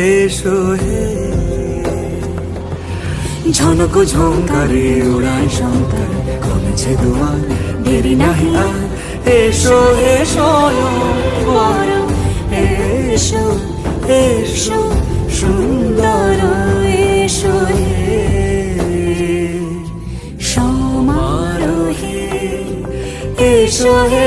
এসো হে ঝনক ঝঙ্কারে উড়ায় শঙ্কর কমেছে দুয়ার দেরি নাহি আর এসো এসো বড় এসো এসো সুন্দর এসো হে সমারোহে এসো হে